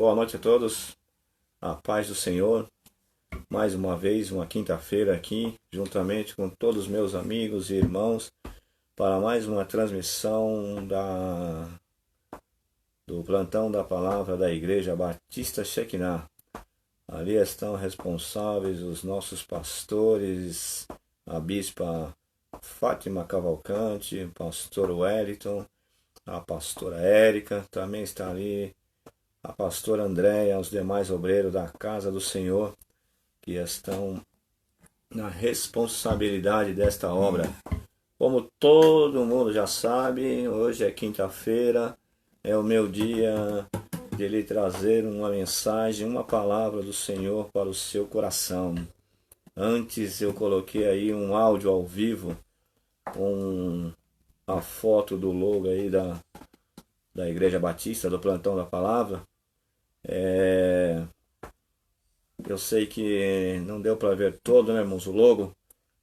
Boa noite a todos, a paz do Senhor. Mais uma vez, uma quinta-feira aqui, juntamente com todos os meus amigos e irmãos, para mais uma transmissão do plantão da palavra da Igreja Batista Shekinah. Ali estão responsáveis os nossos pastores, a bispa Fátima Cavalcante, o pastor Wellington, a pastora Érica, também está ali a pastora Andréia, os demais obreiros da Casa do Senhor, que estão na responsabilidade desta obra. Como todo mundo já sabe, hoje é quinta-feira, é o meu dia de lhe trazer uma mensagem, uma palavra do Senhor para o seu coração. Antes eu coloquei aí um áudio ao vivo, com a foto do logo aí da Igreja Batista, do Plantão da Palavra. Eu sei que não deu para ver todo, né, irmãos, o logo,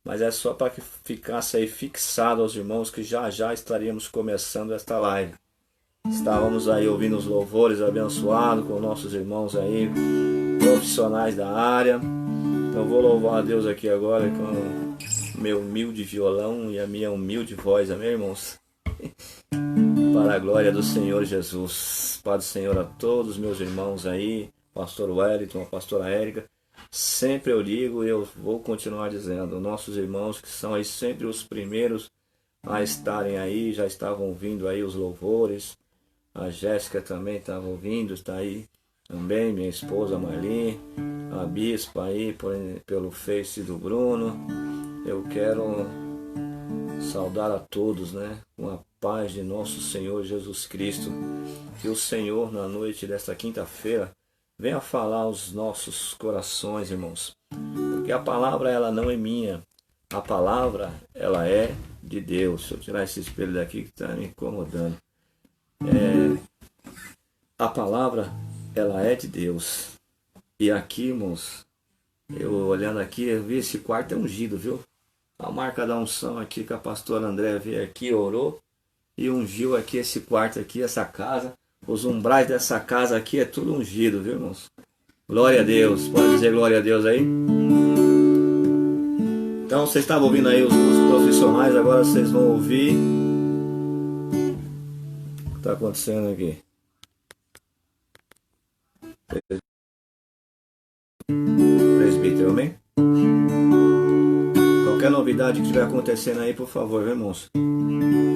mas é só para que ficasse aí fixado aos irmãos que já estaríamos começando esta live. Estávamos aí ouvindo os louvores abençoados com nossos irmãos aí, profissionais da área. Eu vou louvar a Deus aqui agora com meu humilde violão e a minha humilde voz, amém, irmãos? Para a glória do Senhor Jesus. Pai do Senhor a todos meus irmãos aí, pastor Wellington, a pastora Érica. Sempre eu digo e eu vou continuar dizendo, nossos irmãos que são aí sempre os primeiros a estarem aí, já estavam ouvindo aí os louvores. A Jéssica também estava ouvindo, está aí também, minha esposa Marli, a bispa aí pelo Face do Bruno. Eu quero saudar a todos, né, com a paz de nosso Senhor Jesus Cristo. Que o Senhor, na noite desta quinta-feira, venha falar aos nossos corações, irmãos. Porque a palavra, ela não é minha. A palavra, ela é de Deus. Deixa eu tirar esse espelho daqui que está me incomodando. A palavra, ela é de Deus. E aqui, irmãos, eu olhando aqui, eu vi esse quarto é ungido, viu? A marca da unção aqui que a pastora André veio aqui, orou e ungiu aqui esse quarto aqui, essa casa. Os umbrais dessa casa aqui é tudo ungido, viu, irmãos? Glória a Deus. Pode dizer glória a Deus aí? Então, vocês estavam ouvindo aí os profissionais, agora vocês vão ouvir o que está acontecendo aqui. Presbítero, amém? Qualquer novidade que estiver acontecendo aí, por favor, viu, irmãos?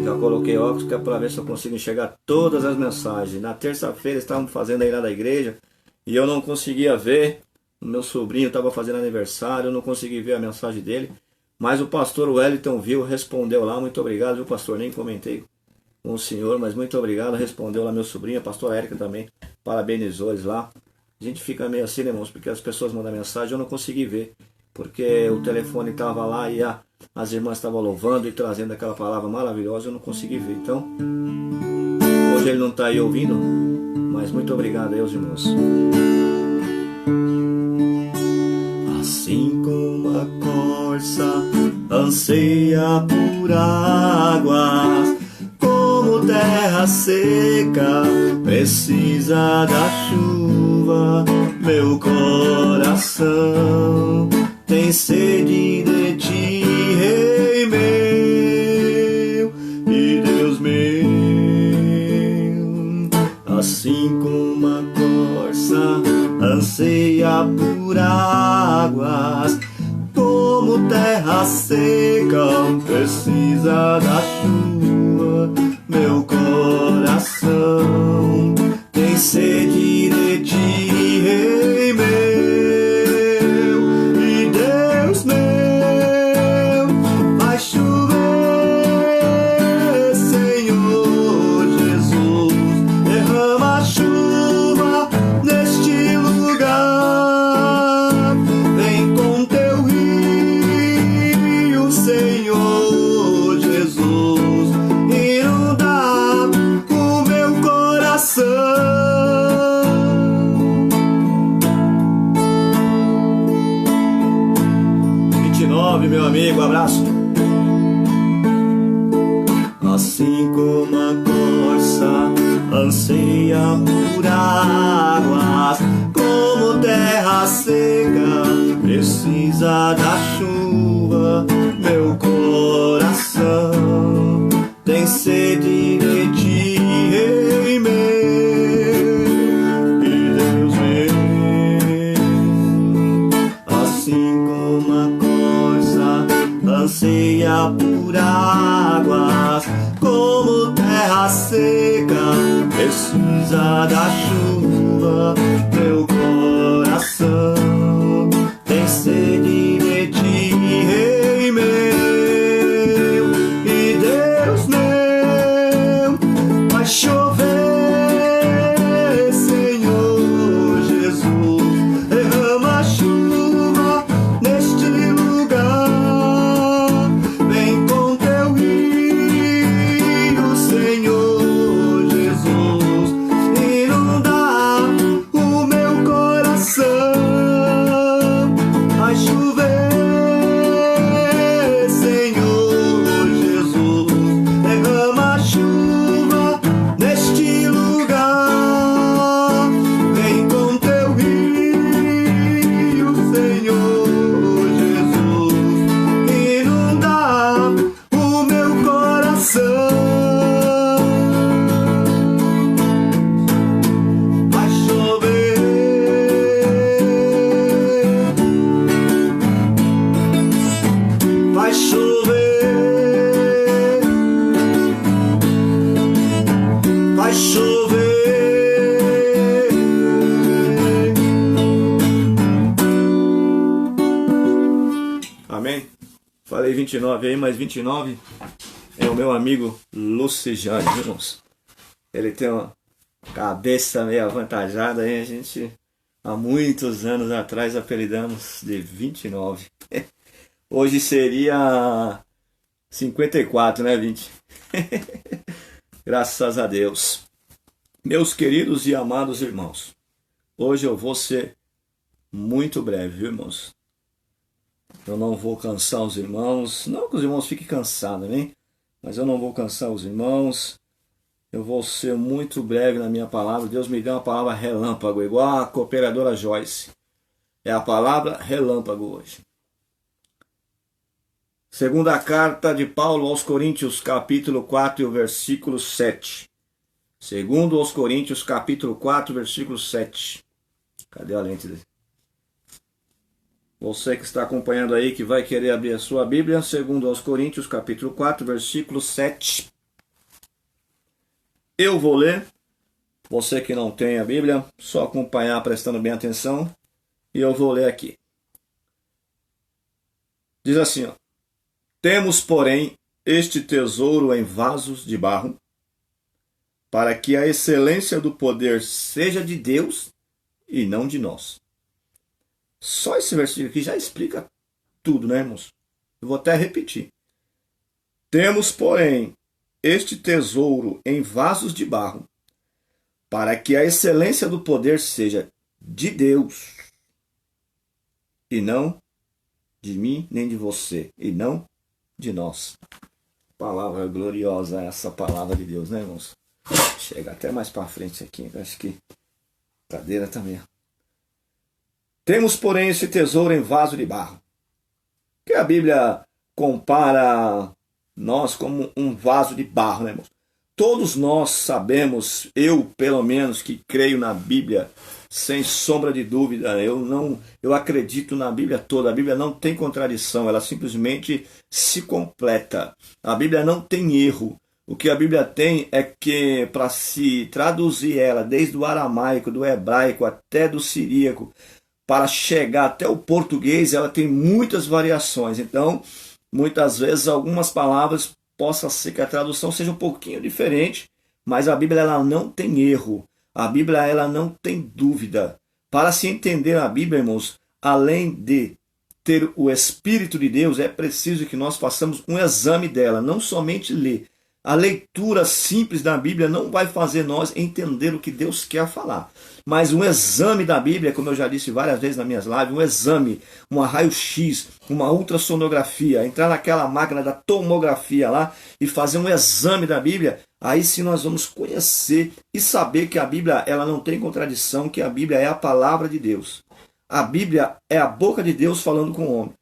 Já coloquei óculos que é para ver se eu consigo enxergar todas as mensagens. Na terça-feira estávamos fazendo aí lá da igreja e eu não conseguia ver. O meu sobrinho estava fazendo aniversário, eu não consegui ver a mensagem dele. Mas o pastor Wellington viu, respondeu lá. Muito obrigado, viu, pastor? Nem comentei com o senhor, mas muito obrigado. Respondeu lá meu sobrinho, a pastora Érica também. Parabenizou eles lá. A gente fica meio assim, né, irmãos? Porque as pessoas mandam mensagem, eu não consegui ver. Porque o telefone estava lá e as irmãs estavam louvando e trazendo aquela palavra maravilhosa, eu não consegui ver. Então, hoje ele não está aí ouvindo, mas muito obrigado aí aos irmãos. Assim como a corça anseia por águas, como terra seca precisa da chuva, meu coração tem sede de ti, Rei meu e Deus meu. Assim como a corça anseia por águas, como terra seca precisa da chuva, meu coração tem sede de ti, Rei meu. Meu amigo, abraço. como a corça anseia por água, seca precisa da chuva, meu coração tem sede de ti, Rei meu e Deus meu. Assim como a corça anseia por águas, como terra seca precisa da chuva, meu coração tem sede de ti, Rei meu e Deus meu. Vai chover, Senhor Jesus, derrama chuva neste lugar. Vem com teu rio, Senhor Jesus, inunda o meu coração. Vai chover, Senhor Jesus, derrama chuva neste lugar. Vem com teu rio, Senhor Jesus, inunda o meu coração. Vai chover, vai chover, vai chover. Amém? Falei 29 aí, mas 29 é o meu amigo Lucijane, irmãos. Ele tem uma cabeça meio avantajada aí, a gente há muitos anos atrás apelidamos de 29. Hoje seria 54, né, 20? Graças a Deus. Meus queridos e amados irmãos, hoje eu vou ser muito breve, viu, irmãos? Eu não vou cansar os irmãos, não que os irmãos fiquem cansados, né? Mas eu não vou cansar os irmãos. Eu vou ser muito breve na minha palavra. Deus me deu uma palavra relâmpago, igual a cooperadora Joyce. É a palavra relâmpago hoje. Segunda carta de Paulo aos Coríntios, capítulo 4 e o versículo 7. Segundo aos Coríntios, capítulo 4, versículo 7. Cadê a lente dele? Você que está acompanhando aí, que vai querer abrir a sua Bíblia, segundo aos Coríntios, capítulo 4, versículo 7. Eu vou ler. Você que não tem a Bíblia, só acompanhar prestando bem atenção. E eu vou ler aqui. Diz assim, ó. Temos, porém, este tesouro em vasos de barro, para que a excelência do poder seja de Deus e não de nós. Só esse versículo aqui já explica tudo, né, irmãos? Eu vou até repetir. Temos, porém, este tesouro em vasos de barro, para que a excelência do poder seja de Deus e não de mim nem de você, e não de nós. Palavra gloriosa essa palavra de Deus, né, irmãos? Chega até mais para frente aqui, acho que a cadeira também. Temos, porém, esse tesouro em vaso de barro, que a Bíblia compara nós como um vaso de barro, né, irmãos? Todos nós sabemos, eu pelo menos que creio na Bíblia, sem sombra de dúvida, eu acredito na Bíblia toda. A Bíblia não tem contradição, ela simplesmente se completa. A Bíblia não tem erro. O que a Bíblia tem é que, para se traduzir ela, desde o aramaico, do hebraico até do siríaco, para chegar até o português, ela tem muitas variações. Então, muitas vezes, algumas palavras possa ser que a tradução seja um pouquinho diferente, mas a Bíblia ela não tem erro. A Bíblia ela não tem dúvida. Para se entender a Bíblia, irmãos, além de ter o Espírito de Deus, é preciso que nós façamos um exame dela, não somente ler. A leitura simples da Bíblia não vai fazer nós entender o que Deus quer falar. Mas um exame da Bíblia, como eu já disse várias vezes nas minhas lives, um exame, uma raio-x, uma ultrassonografia, entrar naquela máquina da tomografia lá e fazer um exame da Bíblia, aí sim nós vamos conhecer e saber que a Bíblia ela não tem contradição, que a Bíblia é a palavra de Deus. A Bíblia é a boca de Deus falando com o homem.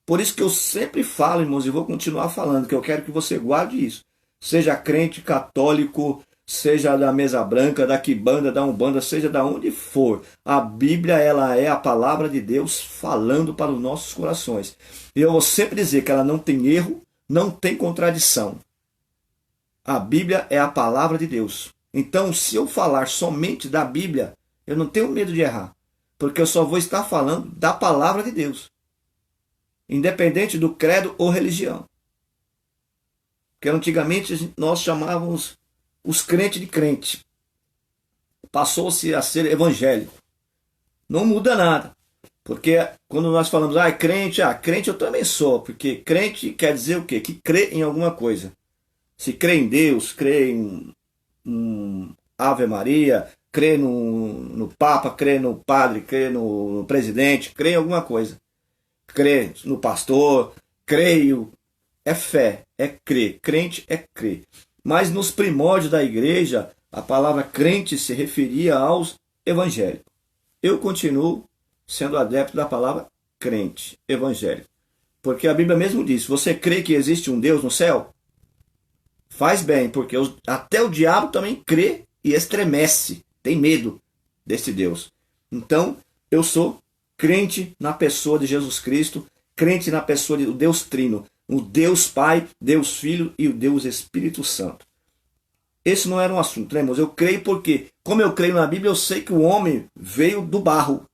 Por isso que eu sempre falo, irmãos, e vou continuar falando, que eu quero que você guarde isso. Seja crente, católico, seja da mesa branca, da quibanda, da umbanda, seja da onde for. A Bíblia, ela é a palavra de Deus falando para os nossos corações. E eu vou sempre dizer que ela não tem erro, não tem contradição. A Bíblia é a palavra de Deus. Então, se eu falar somente da Bíblia, eu não tenho medo de errar. Porque eu só vou estar falando da palavra de Deus. Independente do credo ou religião. Porque antigamente nós chamávamos os crentes de crente. Passou-se a ser evangélico. Não muda nada. Porque quando nós falamos, crente, crente eu também sou. Porque crente quer dizer o quê? Que crê em alguma coisa. Se crê em Deus, crê em Ave Maria, crê no Papa, crê no padre, crê no presidente, crê em alguma coisa. Crê no pastor, creio. É fé, é crer. Crente é crer. Mas nos primórdios da igreja, a palavra crente se referia aos evangélicos. Eu continuo sendo adepto da palavra crente, evangélico. Porque a Bíblia mesmo diz, você crê que existe um Deus no céu? Faz bem, porque até o diabo também crê e estremece, tem medo desse Deus. Então, eu sou crente na pessoa de Jesus Cristo, crente na pessoa do Deus Trino, o Deus Pai, Deus Filho e o Deus Espírito Santo. Esse não era um assunto, né, irmãos? Eu creio porque, como eu creio na Bíblia, eu sei que o homem veio do barro.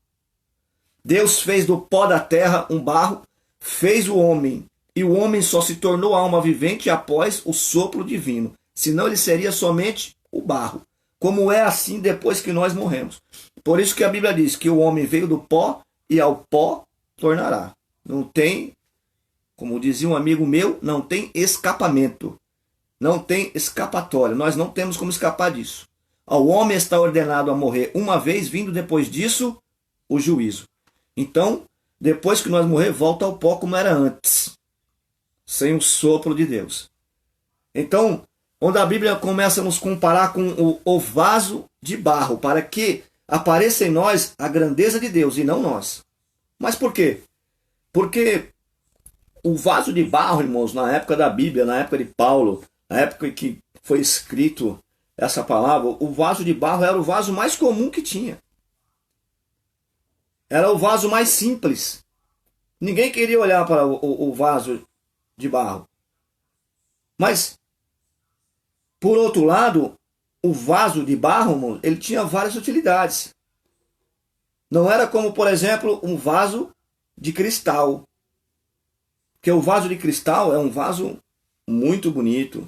Deus fez do pó da terra um barro, fez o homem, e o homem só se tornou alma vivente após o sopro divino. Senão ele seria somente o barro. Como é assim depois que nós morremos. Por isso que a Bíblia diz que o homem veio do pó e ao pó tornará. Não tem, como dizia um amigo meu, não tem escapamento. Não tem escapatória. Nós não temos como escapar disso. Ao homem está ordenado a morrer uma vez, vindo depois disso o juízo. Então, depois que nós morrer, volta ao pó como era antes. Sem o sopro de Deus. Então, onde a Bíblia começa a nos comparar com o vaso de barro, para que apareça em nós a grandeza de Deus e não nós. Mas por quê? Porque o vaso de barro, irmãos, na época da Bíblia, na época de Paulo, na época que foi escrito essa palavra, o vaso de barro era o vaso mais comum que tinha. Era o vaso mais simples. Ninguém queria olhar para o vaso de barro. Mas, por outro lado, o vaso de barro, ele tinha várias utilidades. Não era como, por exemplo, um vaso de cristal. Porque o vaso de cristal é um vaso muito bonito.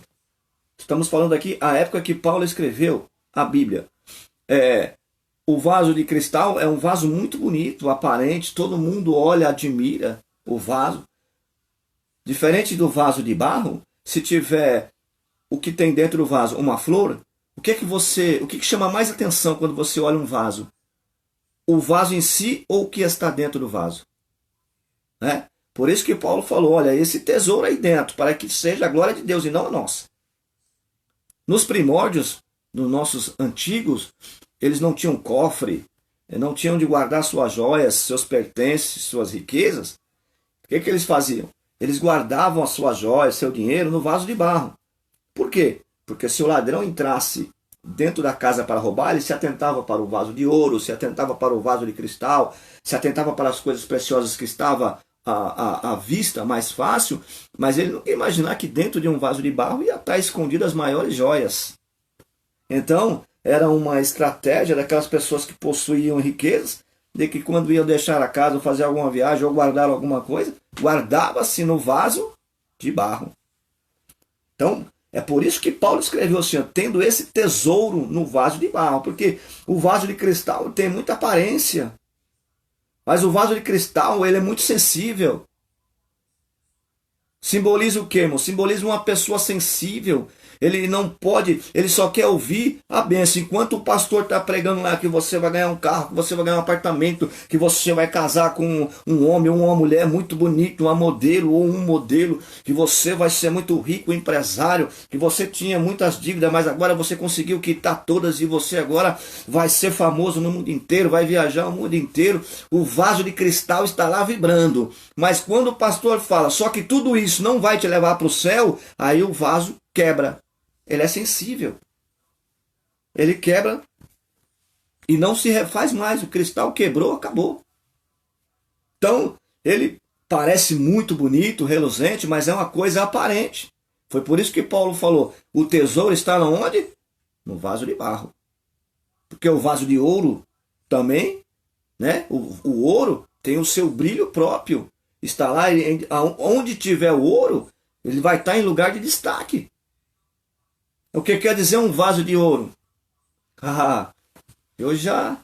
Estamos falando aqui a época que Paulo escreveu a Bíblia. O vaso de cristal é um vaso muito bonito, aparente, todo mundo olha, admira o vaso. Diferente do vaso de barro, se tiver o que tem dentro do vaso, uma flor, o que chama mais atenção quando você olha um vaso? O vaso em si ou o que está dentro do vaso? Né? Por isso que Paulo falou, olha, esse tesouro aí dentro, para que seja a glória de Deus e não a nossa. Nos primórdios, nos nossos antigos, eles não tinham cofre, não tinham de guardar suas joias, seus pertences, suas riquezas. O que eles faziam? Eles guardavam as suas joias, seu dinheiro no vaso de barro. Por quê? Porque se o ladrão entrasse dentro da casa para roubar, ele se atentava para o vaso de ouro, se atentava para o vaso de cristal, se atentava para as coisas preciosas que estavam à vista, mais fácil, mas ele não ia imaginar que dentro de um vaso de barro ia estar escondidas as maiores joias. Então, era uma estratégia daquelas pessoas que possuíam riquezas, de que quando iam deixar a casa ou fazer alguma viagem ou guardar alguma coisa, guardava-se no vaso de barro. Então, é por isso que Paulo escreveu assim, tendo esse tesouro no vaso de barro, porque o vaso de cristal tem muita aparência, mas o vaso de cristal ele é muito sensível. Simboliza o quê, irmão? Simboliza uma pessoa sensível. ele não pode, ele só quer ouvir a bênção. Enquanto o pastor está pregando lá que você vai ganhar um carro, que você vai ganhar um apartamento, que você vai casar com um homem ou uma mulher muito bonito, uma modelo ou um modelo, que você vai ser muito rico, empresário, que você tinha muitas dívidas, mas agora você conseguiu quitar todas e você agora vai ser famoso no mundo inteiro, vai viajar o mundo inteiro. O vaso de cristal está lá vibrando. Mas quando o pastor fala, só que tudo isso não vai te levar para o céu, aí o vaso quebra. Ele é sensível. Ele quebra e não se refaz mais. O cristal quebrou, acabou. Então, ele parece muito bonito, reluzente, mas é uma coisa aparente. Foi por isso que Paulo falou, o tesouro está onde? No vaso de barro. Porque o vaso de ouro também, né? O ouro tem o seu brilho próprio. Está lá, onde tiver o ouro, ele vai estar em lugar de destaque. O que quer dizer um vaso de ouro? Ah, eu já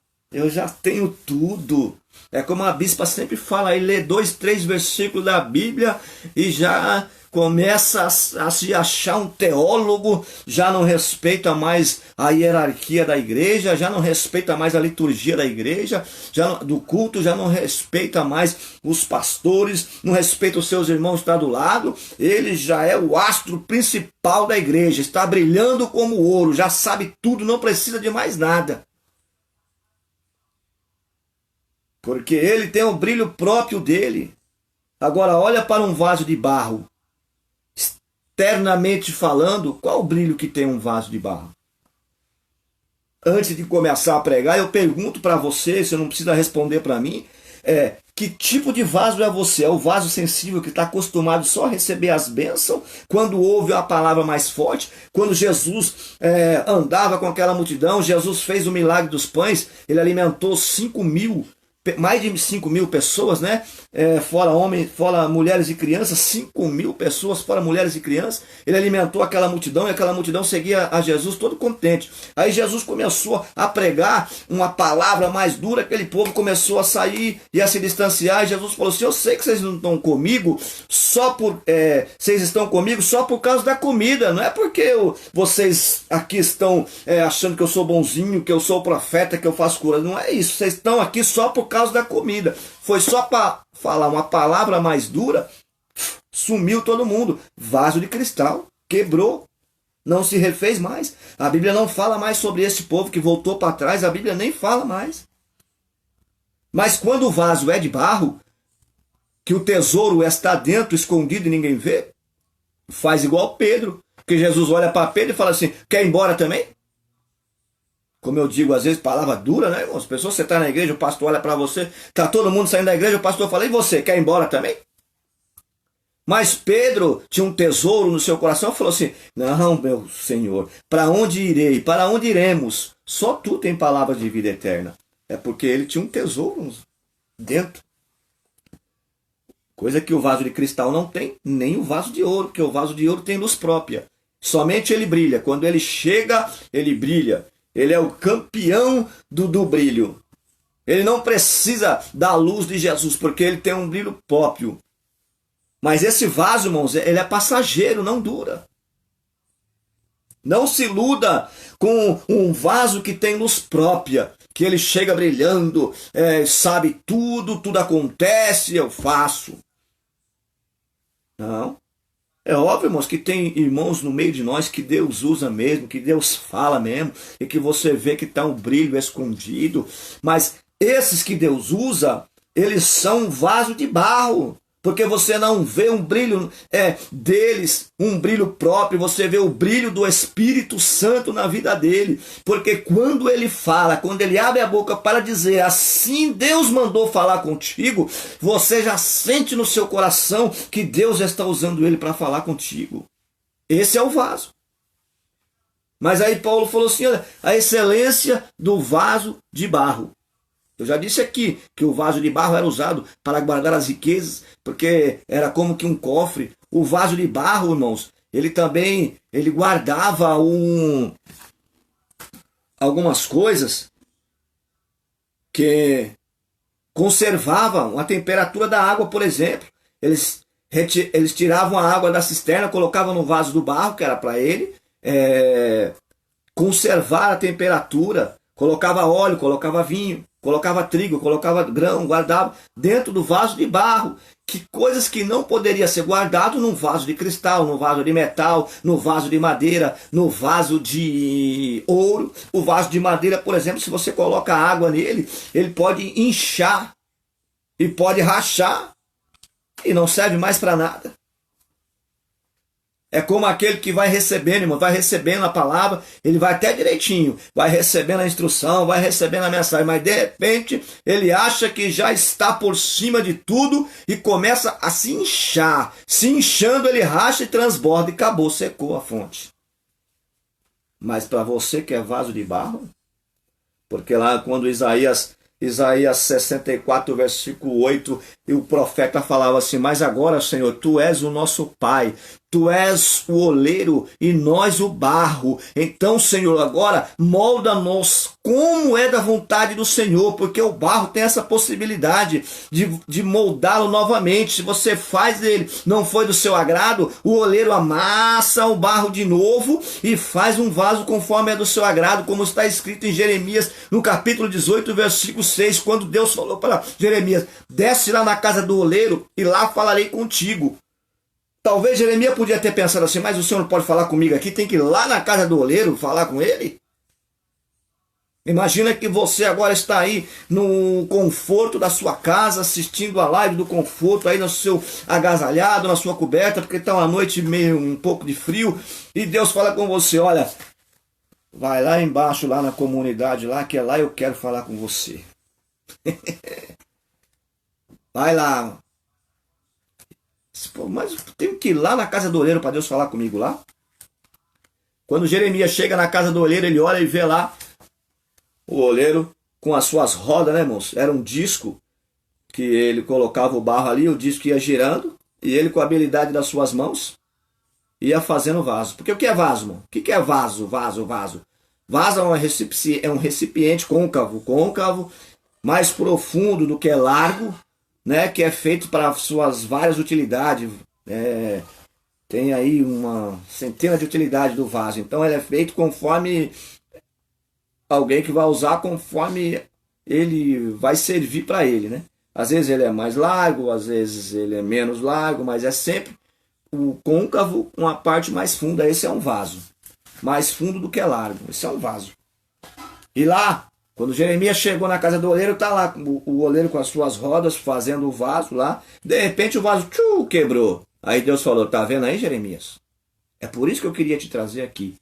tenho tudo. É como a bispa sempre fala, aí lê 2, 3 versículos da Bíblia e já começa a se achar um teólogo, já não respeita mais a hierarquia da igreja, já não respeita mais a liturgia da igreja, do culto, já não respeita mais os pastores, não respeita os seus irmãos que estão do lado. Ele já é o astro principal da igreja, está brilhando como ouro, já sabe tudo, não precisa de mais nada. Porque ele tem o brilho próprio dele. Agora olha para um vaso de barro. Externamente falando, qual o brilho que tem um vaso de barro? Antes de começar a pregar, eu pergunto para você, você não precisa responder para mim, que tipo de vaso é você? É o vaso sensível que está acostumado só a receber as bênçãos, quando ouve a palavra mais forte, quando Jesus andava com aquela multidão, Jesus fez o milagre dos pães, ele alimentou 5.000, mais de 5.000 pessoas, né? Fora homens, fora mulheres e crianças, 5.000 pessoas, fora mulheres e crianças. Ele alimentou aquela multidão e aquela multidão seguia a Jesus todo contente. Aí Jesus começou a pregar uma palavra mais dura, aquele povo começou a sair e a se distanciar. E Jesus falou assim: eu sei que vocês não estão comigo vocês estão comigo só por causa da comida, não é porque vocês aqui estão achando que eu sou bonzinho, que eu sou o profeta, que eu faço cura. Não é isso, vocês estão aqui só por causa da comida. Foi só para falar uma palavra mais dura, sumiu todo mundo. Vaso de cristal, quebrou, não se refez mais. A Bíblia não fala mais sobre esse povo que voltou para trás, a Bíblia nem fala mais. Mas quando o vaso é de barro, que o tesouro está dentro, escondido e ninguém vê, faz igual Pedro, que Jesus olha para Pedro e fala assim: quer ir embora também? Como eu digo, às vezes, palavra dura, né, irmãos? Pessoas, você está na igreja, o pastor olha para você, está todo mundo saindo da igreja, o pastor fala: e você, quer ir embora também? Mas Pedro tinha um tesouro no seu coração e falou assim: não, meu Senhor, para onde irei? Para onde iremos? Só tu tem palavras de vida eterna. É porque ele tinha um tesouro dentro. Coisa que o vaso de cristal não tem, nem o vaso de ouro, porque o vaso de ouro tem luz própria. Somente ele brilha. Quando ele chega, ele brilha. Ele é o campeão do brilho. Ele não precisa da luz de Jesus, porque ele tem um brilho próprio. Mas esse vaso, irmãos, ele é passageiro, não dura. Não se iluda com um vaso que tem luz própria, que ele chega brilhando, sabe tudo acontece, eu faço. Não. É óbvio, irmãos, que tem irmãos no meio de nós que Deus usa mesmo, que Deus fala mesmo, e que você vê que está um brilho escondido. Mas esses que Deus usa, eles são um vaso de barro. Porque você não vê um brilho deles, um brilho próprio, você vê o brilho do Espírito Santo na vida dele. Porque quando ele fala, quando ele abre a boca para dizer assim Deus mandou falar contigo, você já sente no seu coração que Deus está usando ele para falar contigo. Esse é o vaso. Mas aí Paulo falou assim: olha, a excelência do vaso de barro. Eu já disse aqui que o vaso de barro era usado para guardar as riquezas, porque era como que um cofre. O vaso de barro, irmãos, ele guardava algumas coisas que conservavam a temperatura da água, por exemplo. Eles tiravam a água da cisterna, colocavam no vaso do barro, que era para ele, conservar a temperatura, colocava óleo, colocava vinho, colocava trigo, colocava grão, guardava dentro do vaso de barro. Que coisas que não poderia ser guardado num vaso de cristal, num vaso de metal, no vaso de madeira, no vaso de ouro. O vaso de madeira, por exemplo, se você coloca água nele, ele pode inchar e pode rachar e não serve mais para nada. É como aquele que vai recebendo, irmão, vai recebendo a palavra, ele vai até direitinho, vai recebendo a instrução, vai recebendo a mensagem, mas de repente ele acha que já está por cima de tudo e começa a se inchar. Se inchando, ele racha e transborda e acabou, secou a fonte. Mas para você que é vaso de barro, porque lá quando Isaías 64, versículo 8, e o profeta falava assim: mas agora, Senhor, Tu és o nosso Pai, Tu és o oleiro e nós o barro. Então, Senhor, agora molda-nos como é da vontade do Senhor, porque o barro tem essa possibilidade de moldá-lo novamente. Se você faz dele, não foi do seu agrado, o oleiro amassa o barro de novo e faz um vaso conforme é do seu agrado, como está escrito em Jeremias, no capítulo 18, versículo 6, quando Deus falou para Jeremias: desce lá na casa do oleiro e lá falarei contigo. Talvez Jeremias podia ter pensado assim: mas o senhor não pode falar comigo aqui, tem que ir lá na casa do oleiro falar com ele? Imagina que você agora está aí no conforto da sua casa, assistindo a live do conforto, aí no seu agasalhado, na sua coberta, porque está uma noite meio um pouco de frio, e Deus fala com você: olha, vai lá embaixo, lá na comunidade, lá que é lá eu quero falar com você. Vai lá. Pô, mas eu tenho que ir lá na casa do oleiro para Deus falar comigo lá? Quando Jeremias chega na casa do oleiro, ele olha e vê lá o oleiro com as suas rodas, né, irmãos? Era um disco que ele colocava o barro ali, o disco ia girando, e ele, com a habilidade das suas mãos, ia fazendo vaso. Porque o que é vaso, irmão? O que é vaso? Vaso é um recipiente côncavo, mais profundo do que é largo, né, que é feito para suas várias utilidades. Tem aí uma centena de utilidades do vaso. Então ele é feito conforme alguém que vai usar, conforme ele vai servir para ele, né? Às vezes ele é mais largo, às vezes ele é menos largo, mas é sempre o côncavo com a parte mais funda. Esse é um vaso. Mais fundo do que largo. Esse é um vaso. E lá, quando Jeremias chegou na casa do oleiro, tá lá o oleiro com as suas rodas fazendo o vaso lá. De repente o vaso quebrou. Aí Deus falou: tá vendo aí, Jeremias? É por isso que eu queria te trazer aqui.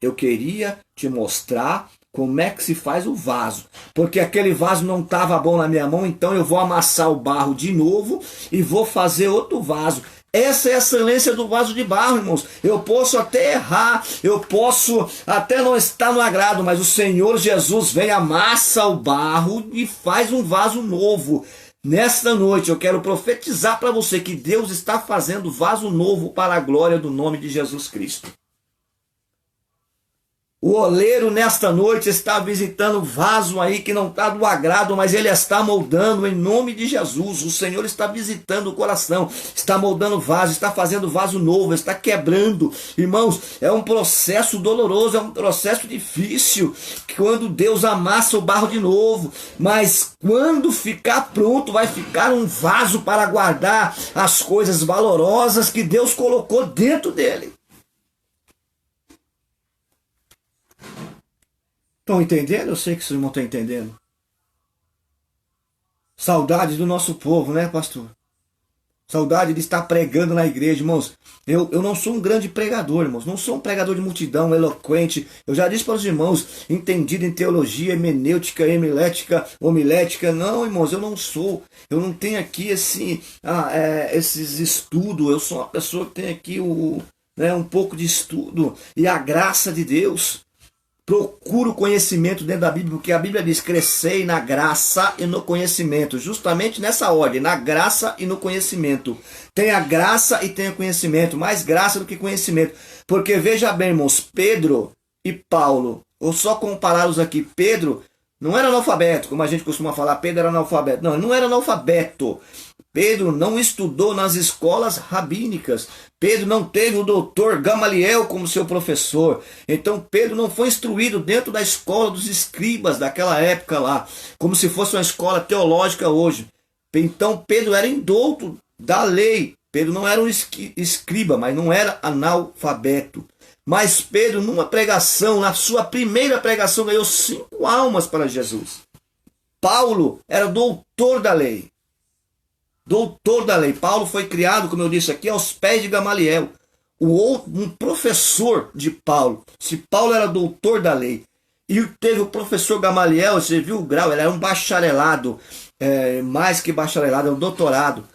Eu queria te mostrar como é que se faz o vaso. Porque aquele vaso não estava bom na minha mão, então eu vou amassar o barro de novo e vou fazer outro vaso. Essa é a excelência do vaso de barro, irmãos. Eu posso até errar, eu posso até não estar no agrado, mas o Senhor Jesus vem, amassa o barro e faz um vaso novo. Nesta noite eu quero profetizar para você que Deus está fazendo vaso novo para a glória do nome de Jesus Cristo. O oleiro nesta noite está visitando vaso aí que não está do agrado, mas ele está moldando em nome de Jesus. O Senhor está visitando o coração, está moldando vaso, está fazendo vaso novo, está quebrando. Irmãos, é um processo doloroso, é um processo difícil, quando Deus amassa o barro de novo. Mas quando ficar pronto, vai ficar um vaso para guardar as coisas valorosas que Deus colocou dentro dele. Estão entendendo? Eu sei que vocês não estão entendendo. Saudade do nosso povo, né, pastor? Saudade de estar pregando na igreja, irmãos. Eu não sou um grande pregador, irmãos. Não sou um pregador de multidão, eloquente. Eu já disse para os irmãos, entendido em teologia, hermenêutica, homilética. Não, irmãos, eu não sou. Eu não tenho aqui esses estudos. Eu sou uma pessoa que tem aqui um pouco de estudo e a graça de Deus. Procura o conhecimento dentro da Bíblia, porque a Bíblia diz: crescei na graça e no conhecimento. Justamente nessa ordem, na graça e no conhecimento. Tem a graça e tem o conhecimento. Mais graça do que conhecimento. Porque veja bem, irmãos, Pedro e Paulo, vou só compará-los aqui. Pedro não era analfabeto, como a gente costuma falar. Pedro era analfabeto. Não, ele não era analfabeto. Pedro não estudou nas escolas rabínicas. Pedro não teve o doutor Gamaliel como seu professor. Então Pedro não foi instruído dentro da escola dos escribas daquela época lá, como se fosse uma escola teológica hoje. Então Pedro era indouto da lei. Pedro não era um escriba, mas não era analfabeto. Mas Pedro, numa pregação, na sua primeira pregação, ganhou 5 almas para Jesus. Paulo era doutor da lei. Doutor da lei. Paulo foi criado, como eu disse aqui, aos pés de Gamaliel, um professor de Paulo. Se Paulo era doutor da lei, e teve o professor Gamaliel, você viu o grau, ele era um bacharelado, mais que bacharelado, é um doutorado.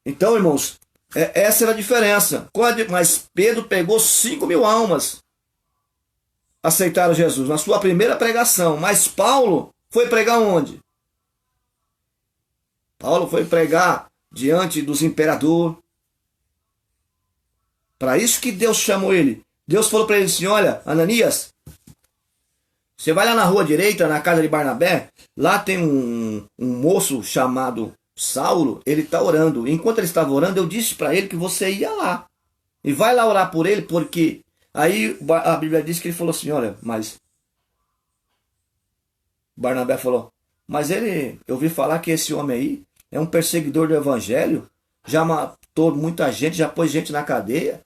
Então, irmãos, essa era a diferença. Mas Pedro pegou 5.000 almas, aceitaram Jesus na sua primeira pregação. Mas Paulo foi pregar onde? Paulo foi pregar diante dos imperadores. Para isso que Deus chamou ele. Deus falou para ele assim: olha, Ananias, você vai lá na rua direita, na casa de Barnabé, lá tem um moço chamado Saulo, ele está orando. Enquanto ele estava orando, eu disse para ele que você ia lá. E vai lá orar por ele, porque aí a Bíblia diz que ele falou assim: olha, mas Barnabé falou, mas eu ouvi falar que esse homem aí é um perseguidor do evangelho, já matou muita gente, já pôs gente na cadeia,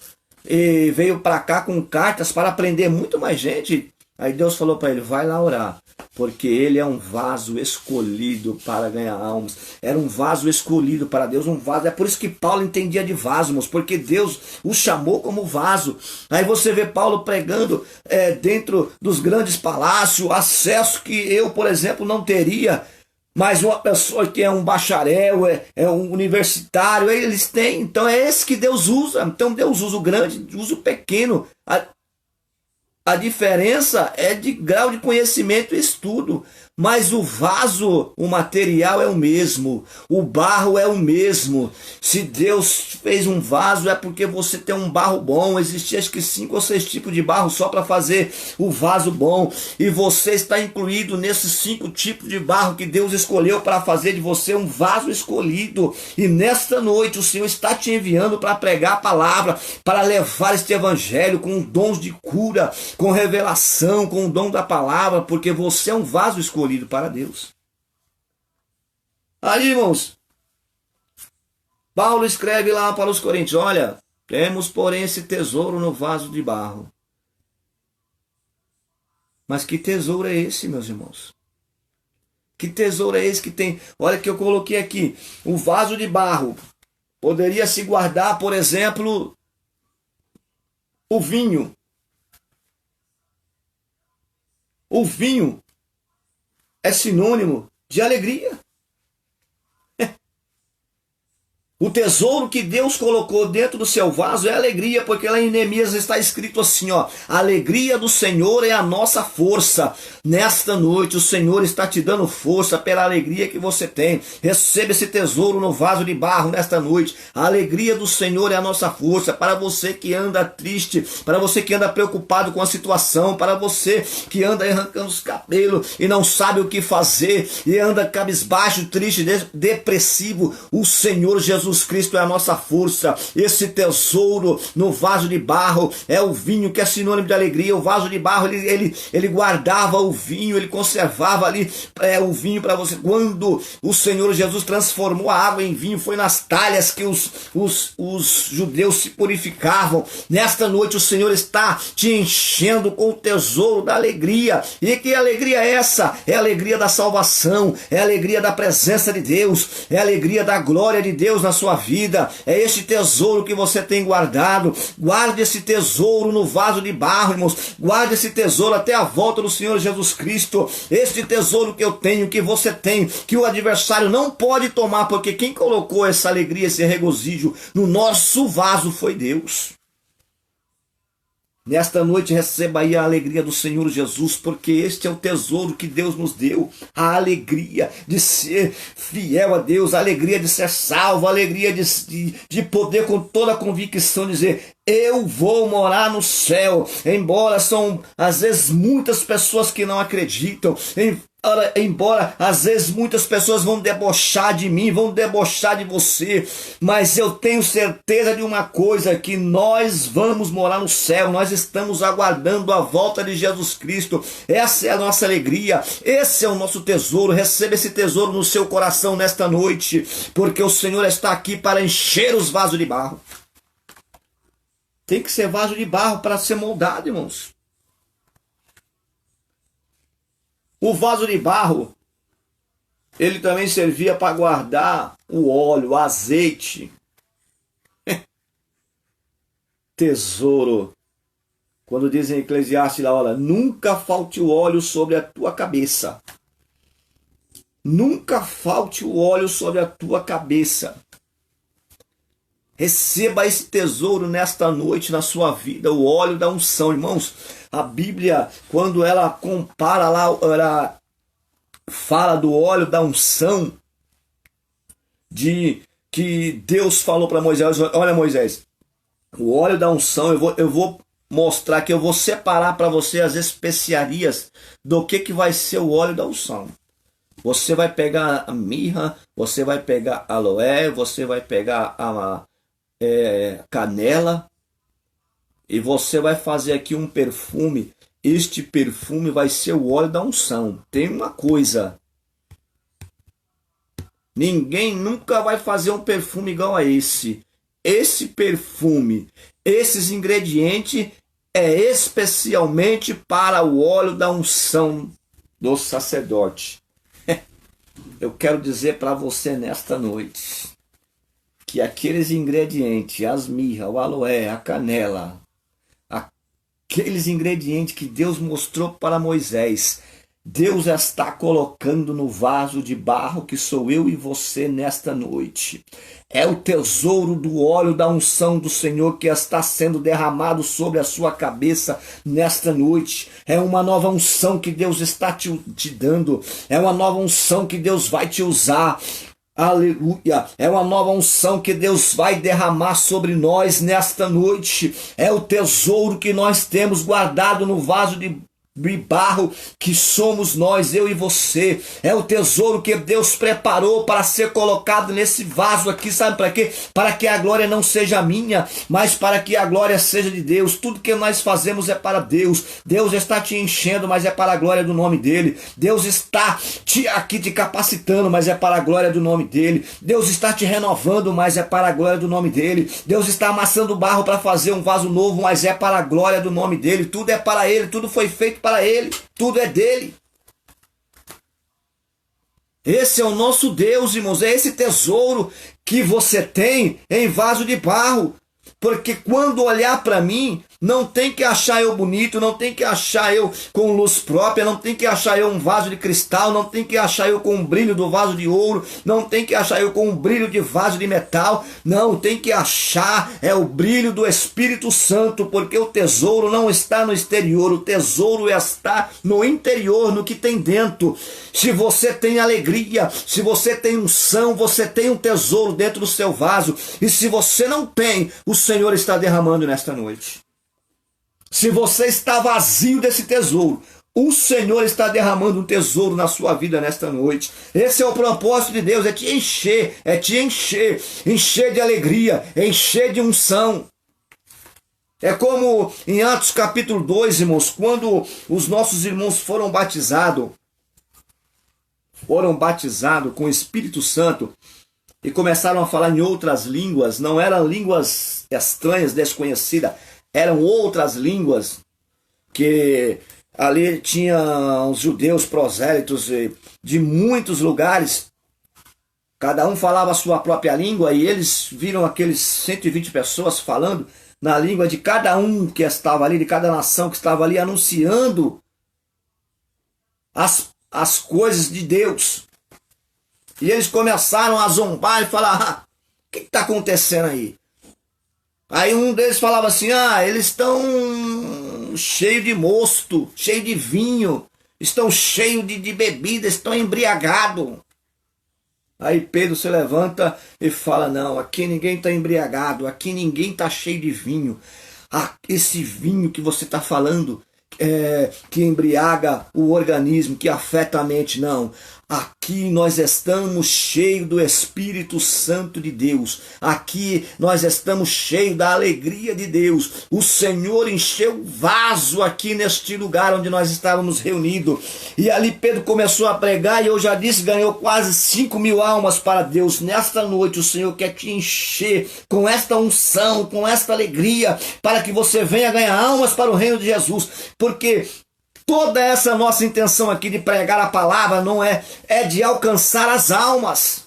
e veio para cá com cartas para prender muito mais gente. Aí Deus falou para ele: vai lá orar, porque ele é um vaso escolhido para ganhar almas. Era um vaso escolhido para Deus, um vaso. É por isso que Paulo entendia de vaso, irmãos, porque Deus o chamou como vaso. Aí você vê Paulo pregando dentro dos grandes palácios, acesso que eu, por exemplo, não teria. Mas uma pessoa que é um bacharel, é um universitário, eles têm. Então é esse que Deus usa. Então Deus usa o grande, usa o pequeno. A diferença é de grau de conhecimento e estudo. Mas o vaso, o material é o mesmo. O barro é o mesmo. Se Deus fez um vaso, é porque você tem um barro bom. Existia acho que 5 ou 6 tipos de barro só para fazer o vaso bom. E você está incluído nesses 5 tipos de barro que Deus escolheu para fazer de você um vaso escolhido. E nesta noite o Senhor está te enviando para pregar a palavra, para levar este evangelho com dons de cura, com revelação, com o dom da palavra, porque você é um vaso escolhido para Deus. Aí, irmãos, Paulo escreve lá para os Coríntios: olha, temos porém esse tesouro no vaso de barro. Mas que tesouro é esse, meus irmãos? Que tesouro é esse que tem? Olha que eu coloquei aqui, o vaso de barro poderia se guardar, por exemplo, o vinho. O vinho é sinônimo de alegria. O tesouro que Deus colocou dentro do seu vaso é alegria, porque lá em Neemias está escrito assim, ó: a alegria do Senhor é a nossa força. Nesta noite o Senhor está te dando força pela alegria que você tem. Receba esse tesouro no vaso de barro nesta noite. A alegria do Senhor é a nossa força. Para você que anda triste, para você que anda preocupado com a situação, para você que anda arrancando os cabelos e não sabe o que fazer, e anda cabisbaixo, triste, depressivo, o Senhor Jesus Cristo é a nossa força. Esse tesouro no vaso de barro é o vinho, que é sinônimo de alegria. O vaso de barro, ele guardava o vinho, ele conservava ali o vinho para você. Quando o Senhor Jesus transformou a água em vinho, foi nas talhas que os judeus se purificavam. Nesta noite o Senhor está te enchendo com o tesouro da alegria. E que alegria é essa? É a alegria da salvação, é a alegria da presença de Deus, é a alegria da glória de Deus na sua vida. É este tesouro que você tem guardado. Guarde esse tesouro no vaso de barro, irmãos. Guarde esse tesouro até a volta do Senhor Jesus Cristo. Este tesouro que eu tenho, que você tem, que o adversário não pode tomar, porque quem colocou essa alegria, esse regozijo no nosso vaso foi Deus. Nesta noite receba aí a alegria do Senhor Jesus, porque este é o tesouro que Deus nos deu. A alegria de ser fiel a Deus, a alegria de ser salvo, a alegria de poder com toda a convicção dizer: eu vou morar no céu. Embora são às vezes muitas pessoas que não acreditam, embora às vezes muitas pessoas vão debochar de mim, vão debochar de você, mas eu tenho certeza de uma coisa, que nós vamos morar no céu, nós estamos aguardando a volta de Jesus Cristo. Essa é a nossa alegria, esse é o nosso tesouro. Receba esse tesouro no seu coração nesta noite, porque o Senhor está aqui para encher os vasos de barro. Tem que ser vaso de barro para ser moldado, irmãos. O vaso de barro, ele também servia para guardar o óleo, o azeite. Tesouro. Quando dizem em Eclesiastes lá, olha, nunca falte o óleo sobre a tua cabeça. Nunca falte o óleo sobre a tua cabeça. Receba esse tesouro nesta noite na sua vida, o óleo da unção, irmãos. A Bíblia, quando ela compara lá, ela fala do óleo da unção, de que Deus falou para Moisés, olha Moisés, o óleo da unção, eu vou mostrar que eu vou separar para você as especiarias do que vai ser o óleo da unção. Você vai pegar a mirra, você vai pegar aloé, você vai pegar a canela, e você vai fazer aqui um perfume. Este perfume vai ser o óleo da unção. Tem uma coisa, ninguém nunca vai fazer um perfume igual a esse. Esse perfume, esses ingredientes é especialmente para o óleo da unção do sacerdote. Eu quero dizer para você nesta noite que aqueles ingredientes, as mirra, o aloé, a canela, aqueles ingredientes que Deus mostrou para Moisés, Deus está colocando no vaso de barro que sou eu e você nesta noite. É o tesouro do óleo da unção do Senhor que está sendo derramado sobre a sua cabeça nesta noite. É uma nova unção que Deus está te dando. É uma nova unção que Deus vai te usar. Aleluia, é uma nova unção que Deus vai derramar sobre nós nesta noite. É o tesouro que nós temos guardado no vaso de barro que somos nós, eu e você. É o tesouro que Deus preparou para ser colocado nesse vaso aqui, sabe para quê? Para que a glória não seja minha, mas para que a glória seja de Deus. Tudo que nós fazemos é para Deus. Deus está te enchendo, mas é para a glória do nome dele. Deus está aqui te capacitando, mas é para a glória do nome dele. Deus está te renovando, mas é para a glória do nome dele. Deus está amassando barro para fazer um vaso novo, mas é para a glória do nome dele. Tudo é para ele, tudo foi feito para ele, tudo é dele. Esse é o nosso Deus, irmãos, é esse tesouro que você tem em vaso de barro. Porque quando olhar para mim, não tem que achar eu bonito, não tem que achar eu com luz própria, não tem que achar eu um vaso de cristal, não tem que achar eu com o brilho do vaso de ouro, não tem que achar eu com o brilho de vaso de metal, não, tem que achar é o brilho do Espírito Santo, porque o tesouro não está no exterior, o tesouro está no interior, no que tem dentro. Se você tem alegria, se você tem unção, você tem um tesouro dentro do seu vaso, e se você não tem, o Senhor está derramando nesta noite. Se você está vazio desse tesouro, o Senhor está derramando um tesouro na sua vida nesta noite. Esse é o propósito de Deus, é te encher, encher de alegria, encher de unção. É como em Atos capítulo 2, irmãos, quando os nossos irmãos foram batizados com o Espírito Santo e começaram a falar em outras línguas, não eram línguas estranhas, desconhecidas, eram outras línguas, que ali tinha os judeus prosélitos de muitos lugares, cada um falava a sua própria língua, e eles viram aqueles 120 pessoas falando na língua de cada um que estava ali, de cada nação que estava ali, anunciando as coisas de Deus. E eles começaram a zombar e falar, o que está acontecendo aí? Aí um deles falava assim, eles estão cheios de mosto, cheios de vinho, estão cheios de bebida, estão embriagados. Aí Pedro se levanta e fala, não, aqui ninguém está embriagado, aqui ninguém está cheio de vinho. Esse vinho que você está falando, que embriaga o organismo, que afeta a mente, não. Aqui nós estamos cheios do Espírito Santo de Deus. Aqui nós estamos cheios da alegria de Deus. O Senhor encheu o vaso aqui neste lugar onde nós estávamos reunidos. E ali Pedro começou a pregar e eu já disse, ganhou quase 5.000 almas para Deus. Nesta noite o Senhor quer te encher com esta unção, com esta alegria, para que você venha ganhar almas para o reino de Jesus. Porque toda essa nossa intenção aqui de pregar a palavra não é de alcançar as almas.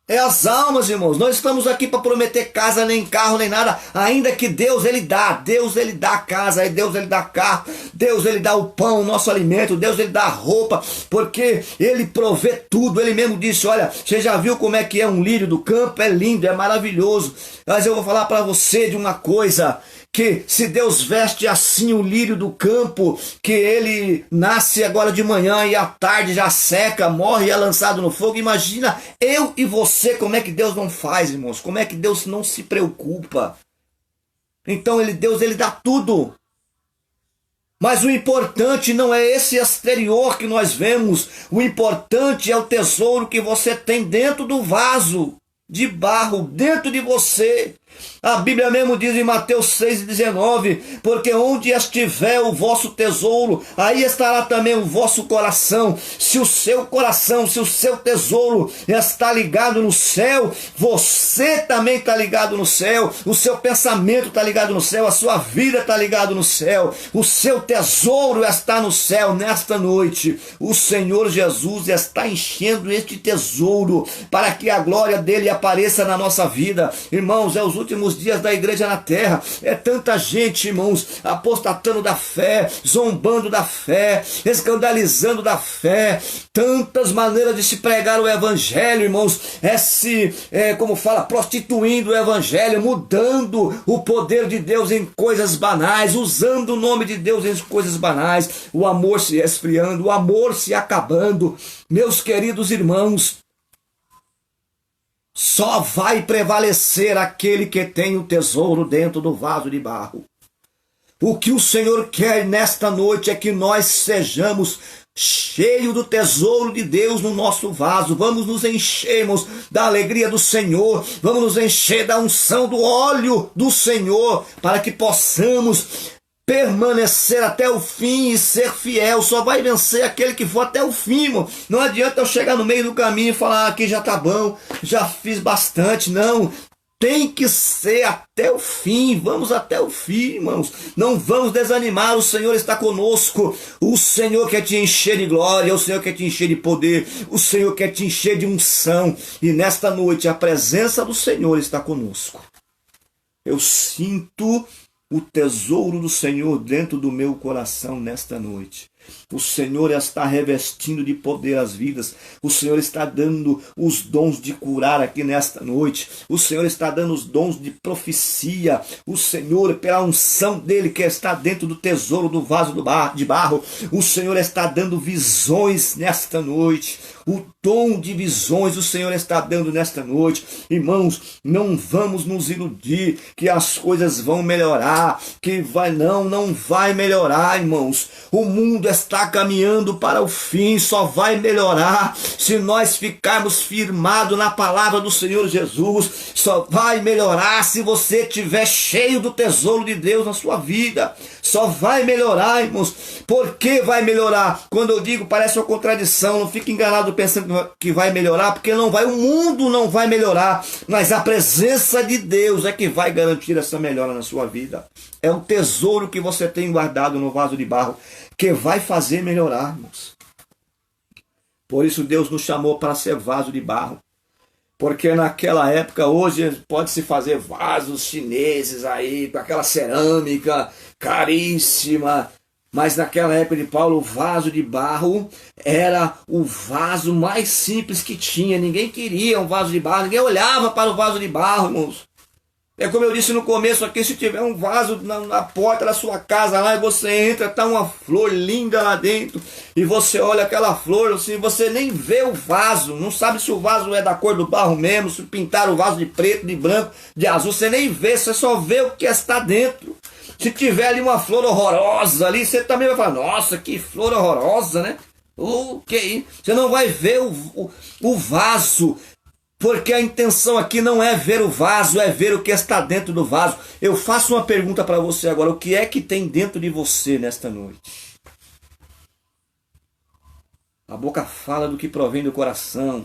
É as almas, irmãos. Nós estamos aqui para prometer casa, nem carro, nem nada. Ainda que Deus, Ele dá. Deus, Ele dá casa. Deus, Ele dá carro. Deus, Ele dá o pão, o nosso alimento. Deus, Ele dá a roupa. Porque Ele provê tudo. Ele mesmo disse, olha, você já viu como é que é um lírio do campo? É lindo, é maravilhoso. Mas eu vou falar para você de uma coisa, que se Deus veste assim o lírio do campo, que ele nasce agora de manhã e à tarde já seca, morre e é lançado no fogo, imagina eu e você como é que Deus não faz, irmãos, como é que Deus não se preocupa. Então Deus dá tudo. Mas o importante não é esse exterior que nós vemos, o importante é o tesouro que você tem dentro do vaso de barro, dentro de você. A Bíblia mesmo diz em Mateus 6,19, porque onde estiver o vosso tesouro, aí estará também o vosso coração. Se o seu coração, se o seu tesouro está ligado no céu, você também está ligado no céu, o seu pensamento está ligado no céu, a sua vida está ligada no céu, o seu tesouro está no céu. Nesta noite, o Senhor Jesus está enchendo este tesouro, para que a glória dele apareça na nossa vida. Irmãos, é os últimos dias da igreja na terra, é tanta gente, irmãos, apostatando da fé, zombando da fé, escandalizando da fé, tantas maneiras de se pregar o evangelho, irmãos, prostituindo o evangelho, mudando o poder de Deus em coisas banais, usando o nome de Deus em coisas banais, o amor se esfriando, o amor se acabando. Meus queridos irmãos, só vai prevalecer aquele que tem o tesouro dentro do vaso de barro. O que o Senhor quer nesta noite é que nós sejamos cheios do tesouro de Deus no nosso vaso. Vamos nos enchermos da alegria do Senhor, vamos nos encher da unção do óleo do Senhor, para que possamos permanecer até o fim e ser fiel. Só vai vencer aquele que for até o fim, irmão. Não adianta eu chegar no meio do caminho e falar, aqui já tá bom, já fiz bastante. Não, tem que ser até o fim. Vamos até o fim, irmãos. Não vamos desanimar, o Senhor está conosco. O Senhor quer te encher de glória, o Senhor quer te encher de poder, o Senhor quer te encher de unção. E nesta noite a presença do Senhor está conosco. Eu sinto o tesouro do Senhor dentro do meu coração nesta noite. O Senhor está revestindo de poder as vidas. O Senhor está dando os dons de curar aqui nesta noite. O Senhor está dando os dons de profecia. O Senhor, pela unção dele que está dentro do tesouro do vaso de barro, o Senhor está dando visões nesta noite. O dom de visões o Senhor está dando nesta noite. Irmãos, não vamos nos iludir que as coisas vão melhorar, não vai melhorar, irmãos. O mundo está caminhando para o fim, só vai melhorar se nós ficarmos firmados na palavra do Senhor Jesus. Só vai melhorar se você estiver cheio do tesouro de Deus na sua vida. Só vai melhorar, irmãos. Por que vai melhorar? Quando eu digo, parece uma contradição, não fique enganado pensando que vai melhorar, porque não vai, o mundo não vai melhorar, mas a presença de Deus é que vai garantir essa melhora na sua vida. É o tesouro que você tem guardado no vaso de barro que vai fazer melhorar, irmãos. Por isso Deus nos chamou para ser vaso de barro. Porque naquela época, hoje pode-se fazer vasos chineses aí, com aquela cerâmica caríssima. Mas naquela época de Paulo, o vaso de barro era o vaso mais simples que tinha. Ninguém queria um vaso de barro, ninguém olhava para o vaso de barro, irmãos. É como eu disse no começo aqui, se tiver um vaso na porta da sua casa lá e você entra, está uma flor linda lá dentro, e você olha aquela flor, assim, você nem vê o vaso, não sabe se o vaso é da cor do barro mesmo, se pintaram o vaso de preto, de branco, de azul, você nem vê, você só vê o que está dentro. Se tiver ali uma flor horrorosa ali, você também vai falar, nossa, que flor horrorosa, né? Ok. Você não vai ver o vaso, porque a intenção aqui não é ver o vaso, é ver o que está dentro do vaso. Eu faço uma pergunta para você agora, o que é que tem dentro de você nesta noite? A boca fala do que provém do coração,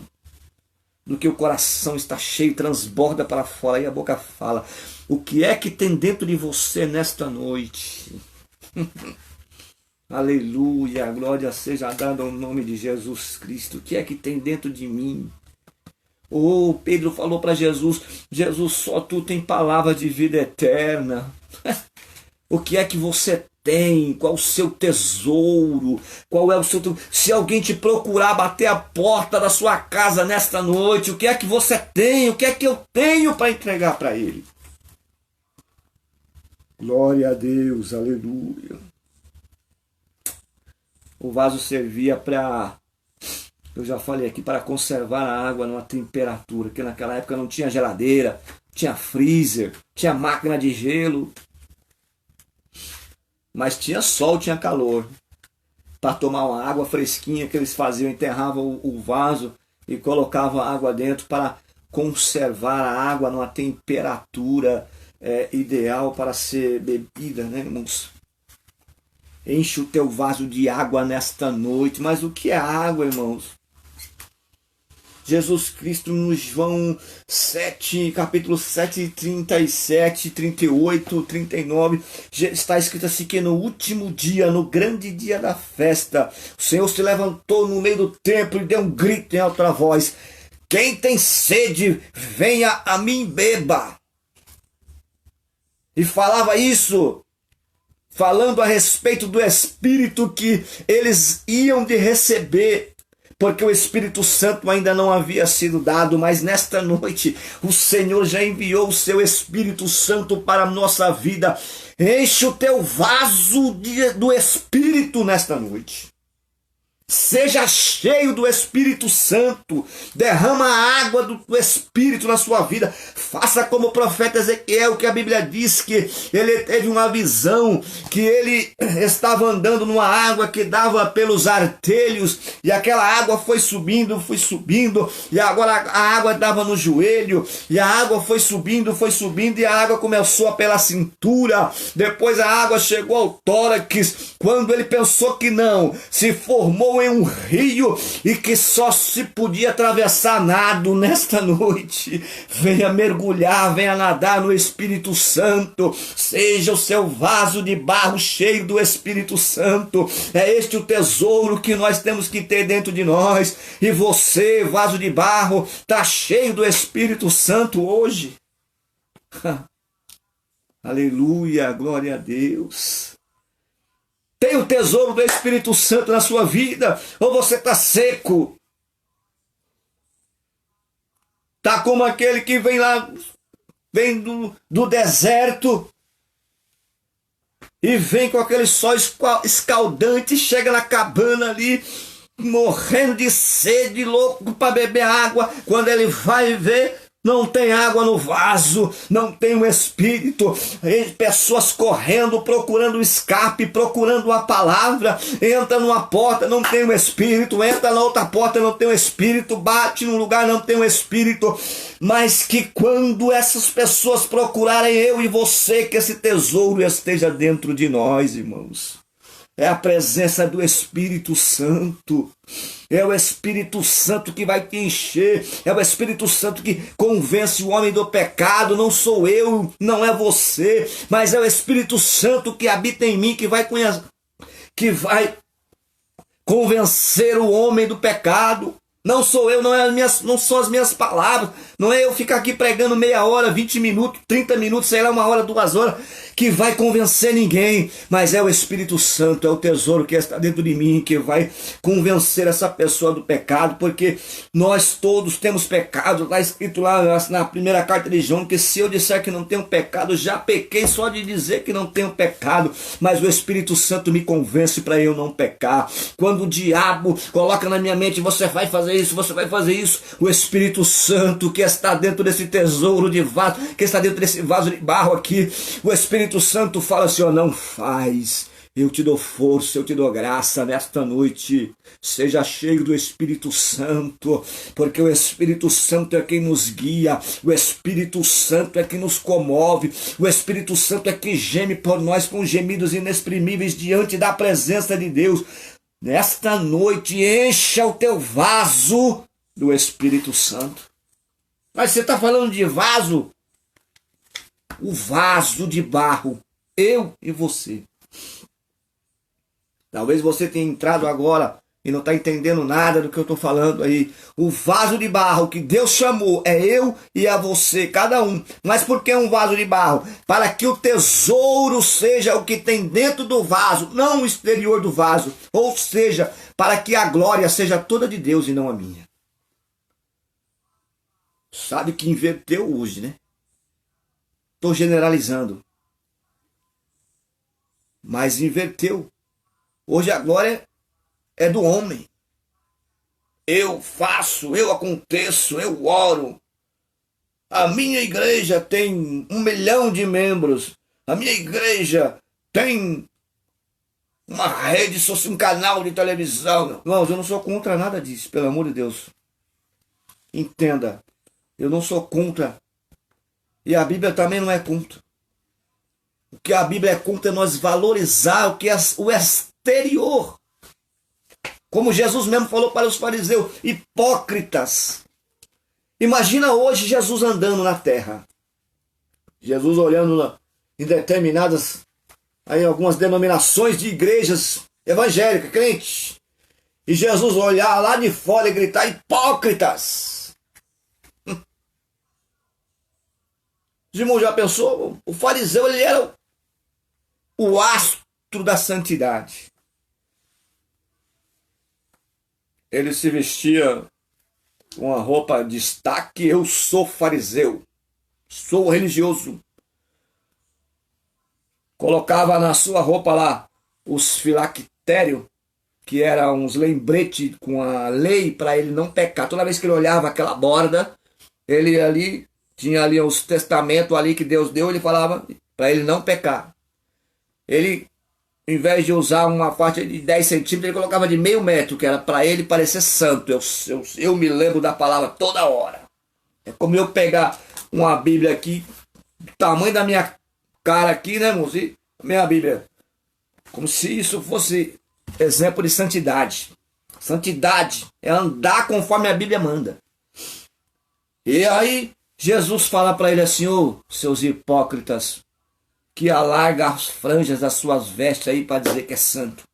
do que o coração está cheio, transborda para fora, e a boca fala. O que é que tem dentro de você nesta noite? Aleluia, glória seja dada ao nome de Jesus Cristo. O que é que tem dentro de mim? Oh, Pedro falou para Jesus, Jesus, só tu tem palavra de vida eterna. O que é que você tem? Qual o seu tesouro? Qual é o seu tesouro? Se alguém te procurar, bater a porta da sua casa nesta noite, o que é que você tem? O que é que eu tenho para entregar para ele? Glória a Deus, aleluia. O vaso servia para, eu já falei aqui, para conservar a água numa temperatura, que naquela época não tinha geladeira, tinha freezer, tinha máquina de gelo, mas tinha sol, tinha calor. Para tomar uma água fresquinha que eles faziam, enterravam o vaso e colocavam a água dentro para conservar a água numa temperatura ideal para ser bebida, né, irmãos? Enche o teu vaso de água nesta noite. Mas o que é água, irmãos? Jesus Cristo no João 7, capítulo 7, 37, 38, 39, está escrito assim que no último dia, no grande dia da festa, o Senhor se levantou no meio do templo e deu um grito em alta voz: quem tem sede, venha a mim, beba. E falava isso, falando a respeito do Espírito que eles iam de receber, porque o Espírito Santo ainda não havia sido dado, mas nesta noite o Senhor já enviou o seu Espírito Santo para a nossa vida. Enche o teu vaso do Espírito nesta noite. Seja cheio do Espírito Santo, derrama a água do Espírito na sua vida, faça como o profeta Ezequiel, que a Bíblia diz que ele teve uma visão, que ele estava andando numa água que dava pelos artelhos, e aquela água foi subindo, e agora a água dava no joelho, e a água foi subindo, e a água começou pela cintura, depois a água chegou ao tórax, quando ele pensou que não, se formou em um rio e que só se podia atravessar nado. Nesta noite, venha mergulhar, venha nadar no Espírito Santo, seja o seu vaso de barro cheio do Espírito Santo. É este o tesouro que nós temos que ter dentro de nós. E você, vaso de barro, está cheio do Espírito Santo hoje? Aleluia, glória a Deus. Tem o tesouro do Espírito Santo na sua vida? Ou você está seco? Está como aquele que vem lá, vem do deserto e vem com aquele sol escaldante, chega na cabana ali, morrendo de sede, louco para beber água. Quando ele vai ver, não tem água no vaso, não tem o Espírito. Pessoas correndo, procurando o escape, procurando uma palavra. Entra numa porta, não tem o Espírito. Entra na outra porta, não tem o Espírito. Bate num lugar, não tem o Espírito. Mas que quando essas pessoas procurarem eu e você, que esse tesouro esteja dentro de nós, irmãos. É a presença do Espírito Santo. É o Espírito Santo que vai te encher. É o Espírito Santo que convence o homem do pecado. Não sou eu, não é você, mas é o Espírito Santo que habita em mim, que vai convencer o homem do pecado. Não sou eu, não são as minhas palavras. Não é eu ficar aqui pregando meia hora, 20 minutos, 30 minutos, sei lá, 1 hora, 2 horas, que vai convencer ninguém. Mas é o Espírito Santo, é o tesouro que está dentro de mim, que vai convencer essa pessoa do pecado, porque nós todos temos pecado. Está escrito lá na primeira carta de João, que se eu disser que não tenho pecado, já pequei só de dizer que não tenho pecado. Mas o Espírito Santo me convence para eu não pecar. Quando o diabo coloca na minha mente, você vai fazer fazer isso, você vai fazer isso. O Espírito Santo que está dentro desse tesouro de vaso, que está dentro desse vaso de barro aqui, o Espírito Santo fala assim, ó, não faz. Eu te dou força, eu te dou graça nesta noite. Seja cheio do Espírito Santo, porque o Espírito Santo é quem nos guia, o Espírito Santo é quem nos comove, o Espírito Santo é quem geme por nós com gemidos inexprimíveis diante da presença de Deus. Nesta noite, encha o teu vaso do Espírito Santo. Mas você está falando de vaso? O vaso de barro, eu e você. Talvez você tenha entrado agora e não está entendendo nada do que eu estou falando aí. O vaso de barro que Deus chamou é eu e a você, cada um. Mas por que um vaso de barro? Para que o tesouro seja o que tem dentro do vaso, não o exterior do vaso. Ou seja, para que a glória seja toda de Deus e não a minha. Sabe que inverteu hoje, né? Estou generalizando. Mas inverteu. Hoje a glória é do homem. Eu faço, eu aconteço, eu oro. A minha igreja tem 1 milhão de membros. A minha igreja tem uma rede social, um canal de televisão. Irmãos, eu não sou contra nada disso, pelo amor de Deus. Entenda, eu não sou contra. E a Bíblia também não é contra. O que a Bíblia é contra é nós valorizar o que é o exterior. Como Jesus mesmo falou para os fariseus, hipócritas. Imagina hoje Jesus andando na terra. Jesus olhando em determinadas, aí algumas denominações de igrejas evangélicas, crentes. E Jesus olhar lá de fora e gritar, hipócritas. Os irmãos já pensou? O fariseu, ele era o astro da santidade. Ele se vestia com uma roupa de destaque. Eu sou fariseu, sou religioso. Colocava na sua roupa lá os filactérios, que eram uns lembretes com a lei para ele não pecar. Toda vez que ele olhava aquela borda, ele ali tinha ali os testamentos ali que Deus deu, ele falava para ele não pecar. Ele, em vez de usar uma faixa de 10 centímetros, ele colocava de meio metro, que era para ele parecer santo. Eu me lembro da palavra toda hora. É como eu pegar uma Bíblia aqui, do tamanho da minha cara aqui, né, irmãos? E minha Bíblia, como se isso fosse exemplo de santidade. Santidade é andar conforme a Bíblia manda. E aí, Jesus fala para ele assim, ô, seus hipócritas, que alarga as franjas das suas vestes aí para dizer que é santo.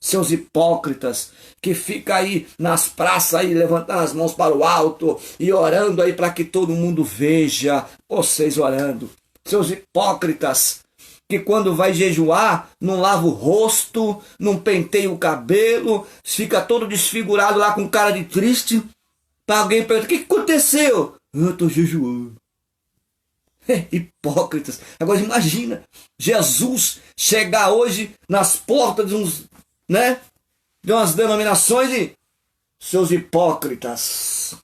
Seus hipócritas que fica aí nas praças aí levantando as mãos para o alto e orando aí para que todo mundo veja vocês orando. Seus hipócritas que quando vai jejuar não lava o rosto, não penteia o cabelo, fica todo desfigurado lá com cara de triste. Para alguém perguntar, o que aconteceu? Eu estou jejuando. Hipócritas. Agora imagina Jesus chegar hoje nas portas de uns, né, de umas denominações e seus hipócritas.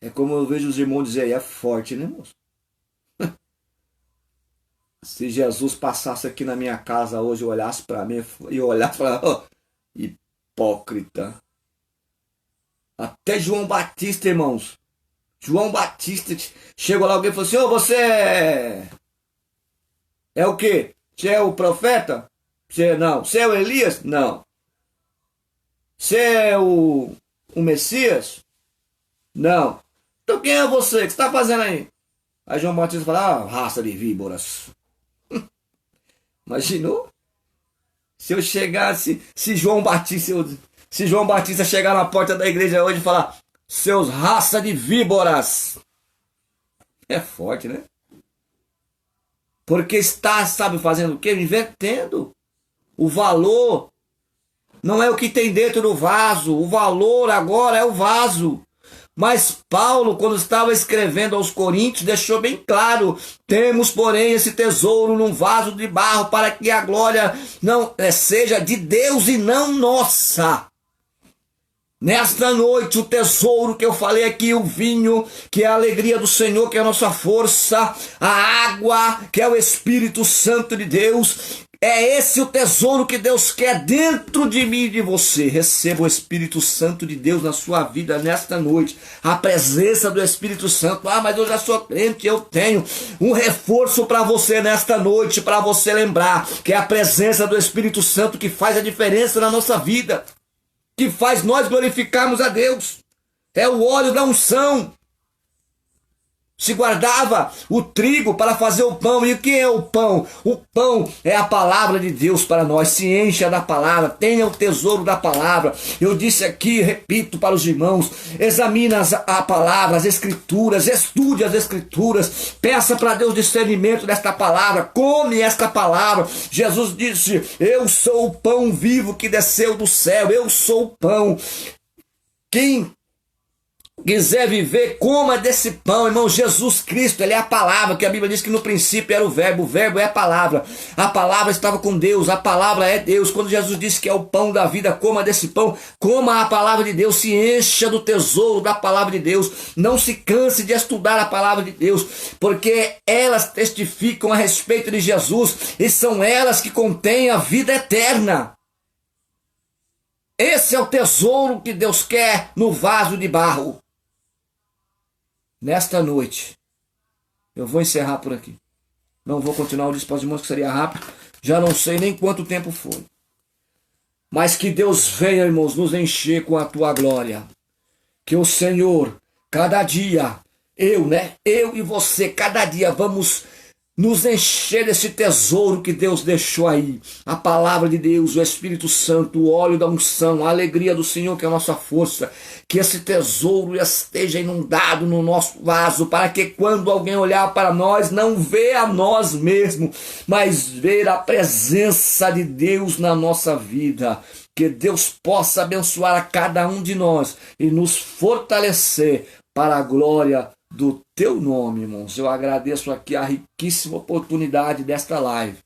É como eu vejo os irmãos dizer aí, é forte, né, moço? Se Jesus passasse aqui na minha casa hoje, olhasse para mim e olhasse para hipócrita. Até João Batista, irmãos. João Batista, chegou lá alguém e falou assim, ô, você é o quê? Você é o profeta? Você não. Você é o Elias? Não. Você é o Messias? Não. Então quem é você? O que você está fazendo aí? Aí João Batista fala, raça de víboras. Imaginou? Se eu chegasse, se João Batista chegar na porta da igreja hoje e falar, seus raça de víboras. É forte, né? Porque está, sabe, fazendo o quê? Invertendo. O valor não é o que tem dentro do vaso. O valor agora é o vaso. Mas Paulo, quando estava escrevendo aos Coríntios, deixou bem claro, temos, porém, esse tesouro num vaso de barro, para que a glória não seja de Deus e não nossa. Nesta noite, o tesouro que eu falei aqui, o vinho, que é a alegria do Senhor, que é a nossa força, a água, que é o Espírito Santo de Deus, é esse o tesouro que Deus quer dentro de mim e de você. Receba o Espírito Santo de Deus na sua vida nesta noite. A presença do Espírito Santo. Ah, mas eu já sou crente, eu tenho um reforço para você nesta noite, para você lembrar que é a presença do Espírito Santo que faz a diferença na nossa vida, que faz nós glorificarmos a Deus. É o óleo da unção. Se guardava o trigo para fazer o pão. E o que é o pão? O pão é a palavra de Deus para nós. Se encha da palavra, tenha o tesouro da palavra. Eu disse aqui, repito para os irmãos, examine a palavra, as escrituras, estude as escrituras, peça para Deus discernimento desta palavra, come esta palavra. Jesus disse, eu sou o pão vivo que desceu do céu, eu sou o pão. Quem quiser viver, coma desse pão, irmão. Jesus Cristo, ele é a palavra, que a Bíblia diz que no princípio era o verbo é a palavra estava com Deus, a palavra é Deus. Quando Jesus disse que é o pão da vida, coma desse pão, coma a palavra de Deus, se encha do tesouro da palavra de Deus, não se canse de estudar a palavra de Deus, porque elas testificam a respeito de Jesus, e são elas que contêm a vida eterna. Esse é o tesouro que Deus quer no vaso de barro. Nesta noite, eu vou encerrar por aqui. Não vou continuar o discurso de irmãos, que seria rápido. Já não sei nem quanto tempo foi. Mas que Deus venha, irmãos, nos encher com a tua glória. Que o Senhor, cada dia, eu e você, cada dia vamos nos encher desse tesouro que Deus deixou aí. A palavra de Deus, o Espírito Santo, o óleo da unção, a alegria do Senhor, que é a nossa força. Que esse tesouro esteja inundado no nosso vaso, para que quando alguém olhar para nós, não vê a nós mesmos, mas ver a presença de Deus na nossa vida. Que Deus possa abençoar a cada um de nós e nos fortalecer para a glória do teu nome, irmãos. Eu agradeço aqui a riquíssima oportunidade desta live.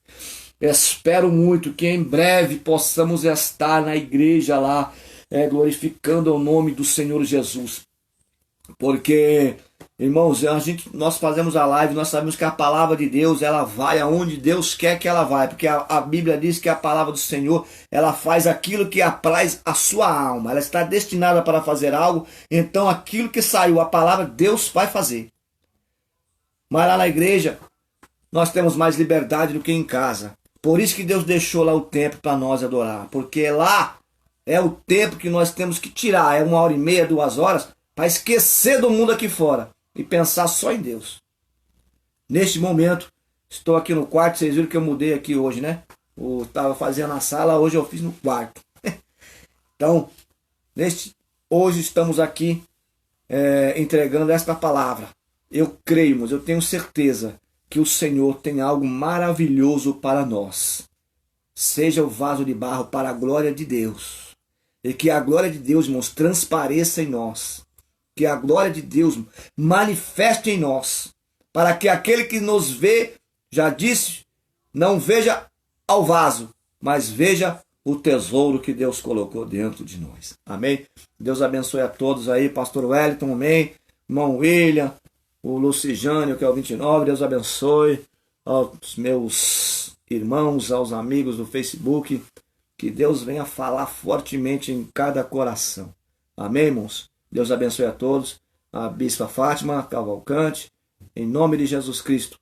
Espero muito que em breve possamos estar na igreja lá, glorificando o nome do Senhor Jesus. Porque, irmãos, nós fazemos a live, nós sabemos que a palavra de Deus, ela vai aonde Deus quer que ela vai, porque a Bíblia diz que a palavra do Senhor, ela faz aquilo que apraz a sua alma, ela está destinada para fazer algo, então aquilo que saiu, a palavra, Deus vai fazer. Mas lá na igreja, nós temos mais liberdade do que em casa, por isso que Deus deixou lá o tempo para nós adorar, porque lá é o tempo que nós temos que tirar, é 1h30, 2 horas, para esquecer do mundo aqui fora e pensar só em Deus. Neste momento, estou aqui no quarto, vocês viram que eu mudei aqui hoje, né? Eu estava fazendo na sala, hoje eu fiz no quarto. Então, hoje estamos aqui entregando esta palavra. Eu creio, mas eu tenho certeza que o Senhor tem algo maravilhoso para nós. Seja o vaso de barro para a glória de Deus. E que a glória de Deus, irmãos, transpareça em nós. Que a glória de Deus manifeste em nós, para que aquele que nos vê, já disse, não veja ao vaso, mas veja o tesouro que Deus colocou dentro de nós. Amém? Deus abençoe a todos aí, pastor Wellington, amém, irmão William, o Lucijânio, que é o 29, Deus abençoe aos meus irmãos, aos amigos do Facebook, que Deus venha falar fortemente em cada coração. Amém, irmãos? Deus abençoe a todos. A Bispa Fátima Cavalcante, em nome de Jesus Cristo,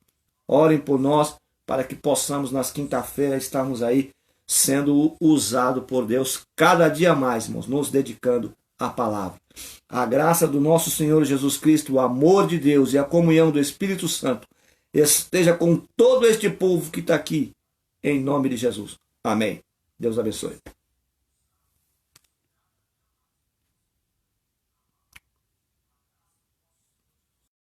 orem por nós para que possamos nas quinta-feiras estarmos aí sendo usados por Deus cada dia mais, irmãos, nos dedicando à palavra. A graça do nosso Senhor Jesus Cristo, o amor de Deus e a comunhão do Espírito Santo esteja com todo este povo que está aqui, em nome de Jesus. Amém. Deus abençoe.